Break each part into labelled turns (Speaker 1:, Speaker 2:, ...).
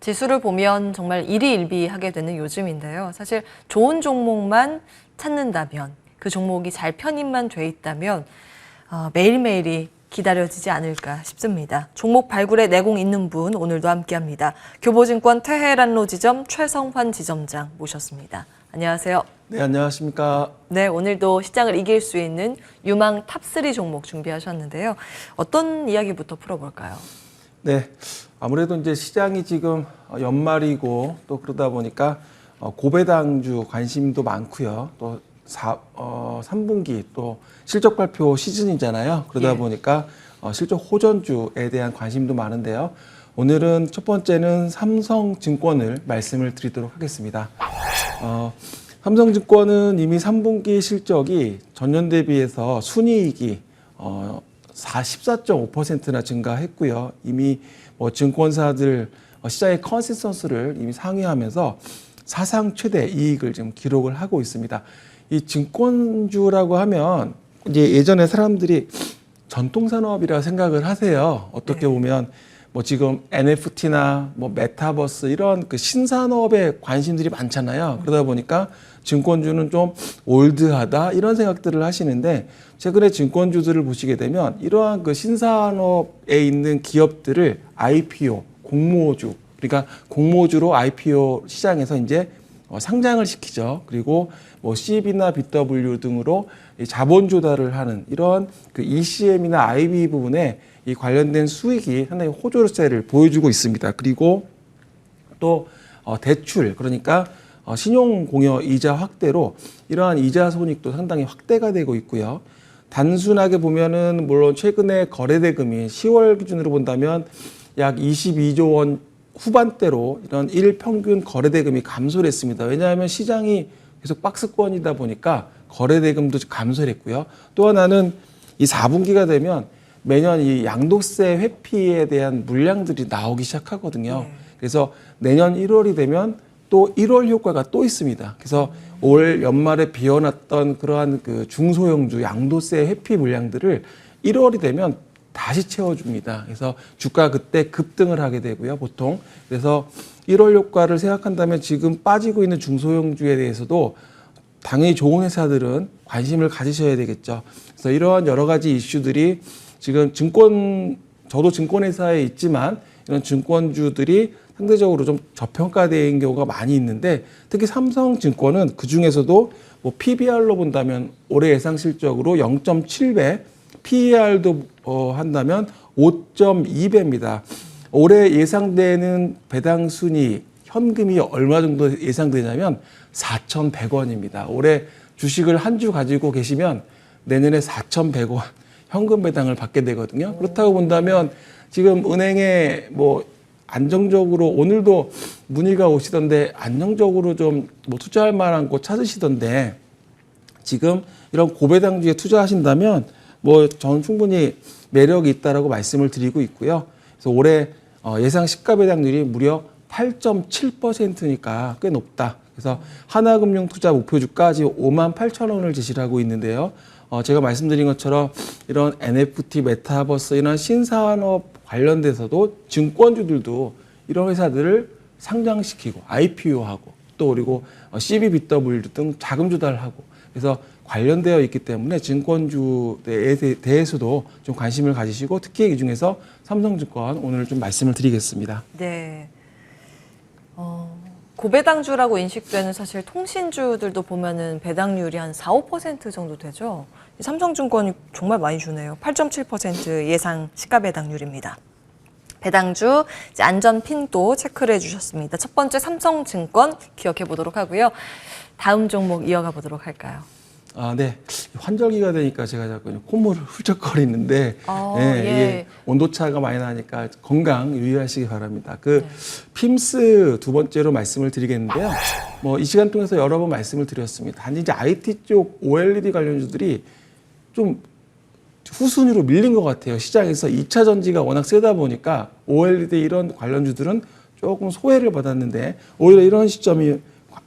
Speaker 1: 지수를 보면 정말 일희일비하게 되는 요즘인데요. 사실 좋은 종목만 찾는다면, 그 종목이 잘 편입만 돼 있다면 매일매일이 기다려지지 않을까 싶습니다. 종목 발굴에 내공 있는 분 오늘도 함께합니다. 교보증권 테헤란로 지점 최성환 지점장 모셨습니다. 안녕하세요.
Speaker 2: 네, 안녕하십니까.
Speaker 1: 네, 오늘도 시장을 이길 수 있는 유망 탑3 종목 준비하셨는데요. 어떤 이야기부터 풀어볼까요?
Speaker 2: 네, 아무래도 이제 시장이 지금 연말이고 또 그러다 보니까 고배당주 관심도 많고요. 또 3분기 또 실적 발표 시즌이잖아요. 그러다 보니까 실적 호전주에 대한 관심도 많은데요. 오늘은 첫 번째는 삼성증권을 말씀을 드리도록 하겠습니다. 삼성증권은 이미 3분기 실적이 전년 대비해서 순이익이 14.5%나 증가했고요. 이미 증권사들 시장의 컨센서스를 이미 상회하면서 사상 최대 이익을 지금 기록을 하고 있습니다. 이 증권주라고 하면 이제 예전에 사람들이 전통산업이라 생각을 하세요. 어떻게 보면 지금 NFT나 메타버스 이런 그 신산업에 관심들이 많잖아요. 그러다 보니까 증권주는 좀 올드하다 이런 생각들을 하시는데 최근에 증권주들을 보시게 되면 이러한 그 신산업에 있는 기업들을 IPO, 공모주, 그러니까 공모주로 IPO 시장에서 이제 상장을 시키죠. 그리고 CB나 BW 등으로 자본 조달을 하는 이런 그 ECM이나 IB 부분에 이 관련된 수익이 상당히 호조세를 보여주고 있습니다. 그리고 또 대출, 그러니까 신용공여 이자 확대로 이러한 이자 손익도 상당히 확대가 되고 있고요. 단순하게 보면은 물론 최근에 거래대금이 10월 기준으로 본다면 약 22조 원 후반대로 이런 일평균 거래대금이 감소를 했습니다. 왜냐하면 시장이 계속 박스권이다 보니까 거래대금도 감소를 했고요. 또 하나는 이 4분기가 되면 매년 이 양도세 회피에 대한 물량들이 나오기 시작하거든요. 그래서 내년 1월이 되면 또 1월 효과가 또 있습니다. 그래서 올 연말에 비워놨던 그러한 그 중소형주 양도세 회피 물량들을 1월이 되면 다시 채워줍니다. 그래서 주가 그때 급등을 하게 되고요, 보통. 그래서 1월 효과를 생각한다면 지금 빠지고 있는 중소형주에 대해서도 당연히 좋은 회사들은 관심을 가지셔야 되겠죠. 그래서 이러한 여러 가지 이슈들이 지금 저도 증권회사에 있지만 이런 증권주들이 상대적으로 좀 저평가된 경우가 많이 있는데 특히 삼성증권은 그 중에서도 PBR로 본다면 올해 예상 실적으로 0.7배, PER도 한다면 5.2배입니다. 올해 예상되는 배당 순위 현금이 얼마 정도 예상되냐면 4,100원입니다. 올해 주식을 한 주 가지고 계시면 내년에 4,100원 현금 배당을 받게 되거든요. 그렇다고 본다면 지금 은행에 안정적으로 오늘도 문의가 오시던데 안정적으로 좀 투자할 만한 곳 찾으시던데 지금 이런 고배당주에 투자하신다면 저는 충분히 매력이 있다라고 말씀을 드리고 있고요. 그래서 올해 예상 시가 배당률이 무려 8.7%니까 꽤 높다. 그래서 하나금융투자 목표주가 지금 58,000원을 제시를 하고 있는데요. 제가 말씀드린 것처럼 이런 NFT, 메타버스 이런 신산업 관련돼서도 증권주들도 이런 회사들을 상장시키고 IPO하고 또 그리고 CBBW 등 자금 조달하고 그래서 관련되어 있기 때문에 증권주에 대해서도 좀 관심을 가지시고 특히 이 중에서 삼성증권 오늘 좀 말씀을 드리겠습니다.
Speaker 1: 네. 고배당주라고 인식되는 사실 통신주들도 보면은 배당률이 한 4~5% 정도 되죠. 삼성증권이 정말 많이 주네요. 8.7% 예상 시가 배당률입니다. 배당주 이제 안전 핀도 체크를 해주셨습니다. 첫 번째 삼성증권 기억해 보도록 하고요. 다음 종목 이어가 보도록 할까요?
Speaker 2: 네. 환절기가 되니까 제가 자꾸 콧물을 훌쩍거리는데 이게 온도차가 많이 나니까 건강 유의하시기 바랍니다. 핌스 두 번째로 말씀을 드리겠는데요. 이 시간 통해서 여러 번 말씀을 드렸습니다. 단지 이제 IT 쪽 OLED 관련주들이 좀 후순위로 밀린 것 같아요. 시장에서 2차 전지가 워낙 세다 보니까 OLED 이런 관련주들은 조금 소외를 받았는데 오히려 이런 시점이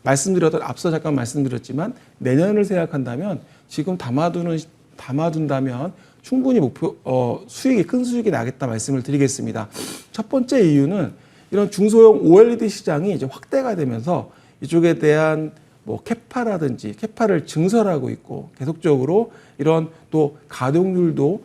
Speaker 2: 앞서 잠깐 말씀드렸지만 내년을 생각한다면 지금 담아둔다면 충분히 큰 수익이 나겠다 말씀을 드리겠습니다. 첫 번째 이유는 이런 중소형 OLED 시장이 이제 확대가 되면서 이쪽에 대한 뭐 캐파라든지 캐파를 증설하고 있고 계속적으로 이런 또 가동률도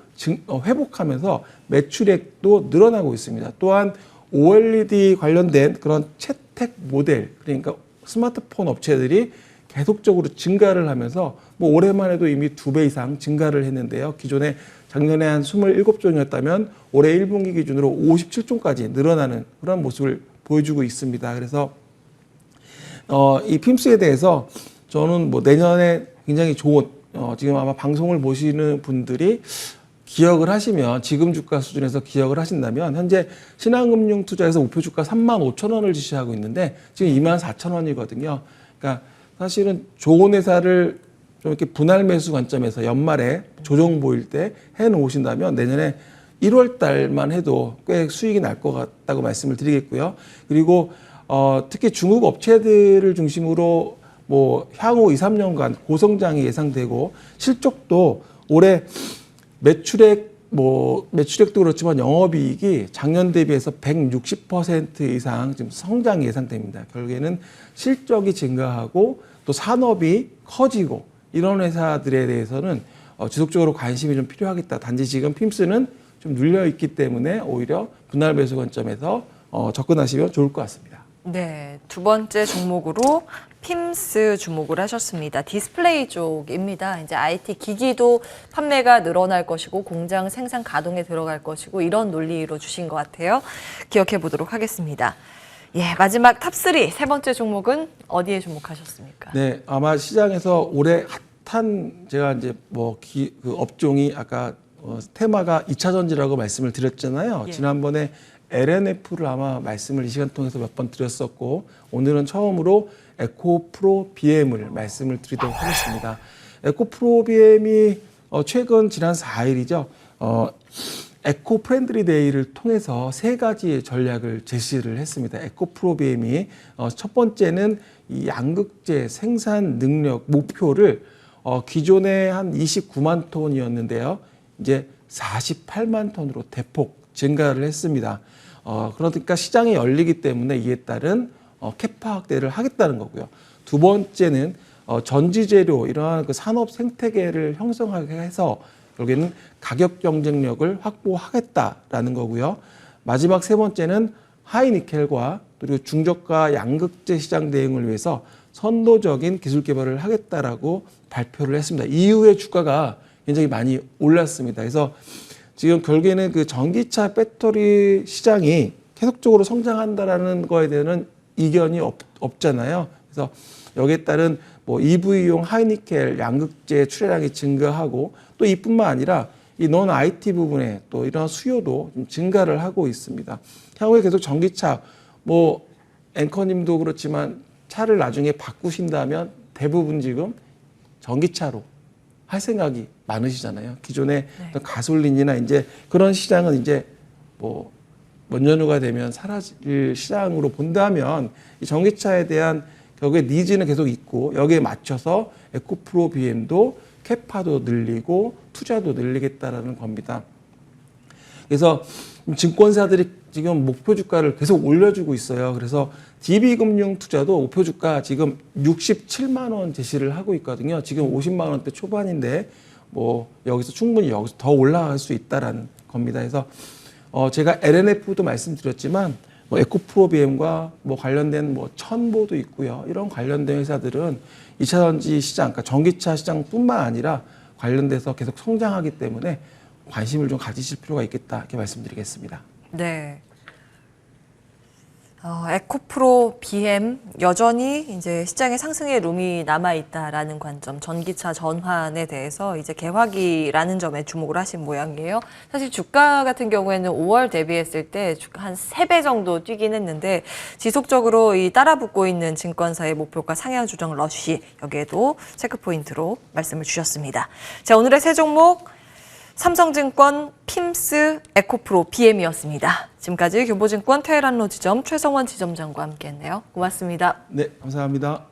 Speaker 2: 회복하면서 매출액도 늘어나고 있습니다. 또한 OLED 관련된 그런 채택 모델, 그러니까 스마트폰 업체들이 계속적으로 증가를 하면서 뭐 올해만 해도 이미 2배 이상 증가를 했는데요. 기존에 작년에 한 27종이었다면 올해 1분기 기준으로 57종까지 늘어나는 그런 모습을 보여주고 있습니다. 그래서 이 핌스에 대해서 저는 뭐 내년에 굉장히 좋은 지금 아마 방송을 보시는 분들이 기억을 하시면 지금 주가 수준에서 기억을 하신다면 현재 신한금융투자에서 목표 주가 35,000원을 지시하고 있는데 지금 24,000원이거든요. 그러니까 사실은 좋은 회사를 좀 이렇게 분할 매수 관점에서 연말에 조정 보일 때 해놓으신다면 내년에 1월 달만 해도 꽤 수익이 날 것 같다고 말씀을 드리겠고요. 그리고 특히 중국 업체들을 중심으로 뭐 향후 2, 3년간 고성장이 예상되고 실적도 올해 매출액도 그렇지만 영업이익이 작년 대비해서 160% 이상 지금 성장이 예상됩니다. 결국에는 실적이 증가하고 또 산업이 커지고 이런 회사들에 대해서는 지속적으로 관심이 좀 필요하겠다. 단지 지금 핌스는 좀 눌려 있기 때문에 오히려 분할 매수 관점에서 접근하시면 좋을 것 같습니다.
Speaker 1: 네, 두 번째 종목으로 핌스 주목을 하셨습니다. 디스플레이 쪽입니다. 이제 IT 기기도 판매가 늘어날 것이고 공장 생산 가동에 들어갈 것이고 이런 논리로 주신 것 같아요. 기억해 보도록 하겠습니다. 예, 마지막 탑3 세 번째 종목은 어디에 주목하셨습니까?
Speaker 2: 네, 아마 시장에서 올해 핫한 제가 이제 그 업종이 아까 테마가 2차 전지라고 말씀을 드렸잖아요.
Speaker 1: 예.
Speaker 2: 지난번에 LNF를 아마 말씀을 이 시간 통해서 몇 번 드렸었고 오늘은 처음으로 에코프로 BM을 말씀을 드리도록 하겠습니다. 에코프로 BM이 최근 지난 4일이죠. 에코 프렌드리 데이를 통해서 세 가지의 전략을 제시를 했습니다. 에코프로 BM이 첫 번째는 이 양극재 생산 능력 목표를 기존에 한 29만 톤이었는데요. 이제 48만 톤으로 대폭 증가를 했습니다. 그러니까 시장이 열리기 때문에 이에 따른 캐파 확대를 하겠다는 거고요. 두 번째는 전지재료 이러한 그 산업 생태계를 형성하게 해서 결국에는 가격 경쟁력을 확보하겠다라는 거고요. 마지막 세 번째는 하이니켈과 그리고 중저가 양극재 시장 대응을 위해서 선도적인 기술 개발을 하겠다라고 발표를 했습니다. 이후에 주가가 굉장히 많이 올랐습니다. 그래서 지금 결국에는 그 전기차 배터리 시장이 계속적으로 성장한다라는 거에 대한 이견이 없잖아요. 그래서 여기에 따른 뭐 EV용 하이니켈 양극재 출하량이 증가하고 또 이뿐만 아니라 이 non IT 부분에 또 이런 수요도 좀 증가를 하고 있습니다. 향후에 계속 전기차 뭐 앵커님도 그렇지만 차를 나중에 바꾸신다면 대부분 지금 전기차로 할 생각이 많으시잖아요. 기존에
Speaker 1: 네.
Speaker 2: 가솔린이나 이제 그런 시장은 이제 뭐 몇 년 후가 되면 사라질 시장으로 본다면 이 전기차에 대한 결국에 니즈는 계속 있고 여기에 맞춰서 에코프로 BM도 캐파도 늘리고 투자도 늘리겠다라는 겁니다. 그래서 증권사들이 지금 목표 주가를 계속 올려주고 있어요. 그래서 DB금융투자도 목표 주가 지금 67만 원 제시를 하고 있거든요. 지금 50만 원대 초반인데 뭐 여기서 충분히 여기서 더 올라갈 수 있다라는 겁니다. 그래서 제가 LNF도 말씀드렸지만 뭐 에코프로 BM과 뭐 관련된 뭐 천보도 있고요. 이런 관련된 회사들은 2차 전지 시장, 그러니까 전기차 시장뿐만 아니라 관련돼서 계속 성장하기 때문에 관심을 좀 가지실 필요가 있겠다 이렇게 말씀드리겠습니다.
Speaker 1: 네. 에코프로 BM 여전히 이제 시장의 상승의 룸이 남아 있다라는 관점, 전기차 전환에 대해서 이제 개화기라는 점에 주목을 하신 모양이에요. 사실 주가 같은 경우에는 5월 대비했을 때 한 3배 정도 뛰긴 했는데 지속적으로 이 따라붙고 있는 증권사의 목표가 상향 조정 러쉬 여기에도 체크 포인트로 말씀을 주셨습니다. 자, 오늘의 세 종목 삼성증권, 핌스, 에코프로, BM이었습니다. 지금까지 교보증권 테헤란로 지점 최성원 지점장과 함께했네요. 고맙습니다.
Speaker 2: 네, 감사합니다.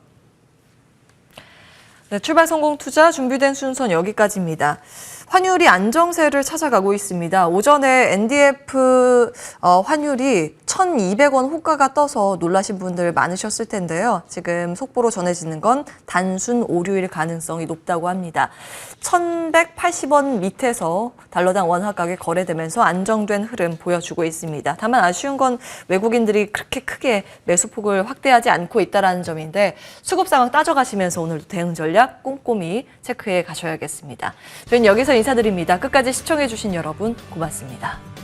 Speaker 1: 네, 출발 성공 투자 준비된 순서는 여기까지입니다. 환율이 안정세를 찾아가고 있습니다. 오전에 NDF 환율이 1,200원 호가가 떠서 놀라신 분들 많으셨을 텐데요. 지금 속보로 전해지는 건 단순 오류일 가능성이 높다고 합니다. 1,180원 밑에서 달러당 원화가격이 거래되면서 안정된 흐름 보여주고 있습니다. 다만 아쉬운 건 외국인들이 그렇게 크게 매수폭을 확대하지 않고 있다는 점인데 수급 상황 따져가시면서 오늘도 대응 전략 꼼꼼히 체크해 가셔야겠습니다. 저희는 여기서 인사드립니다. 끝까지 시청해주신 여러분 고맙습니다.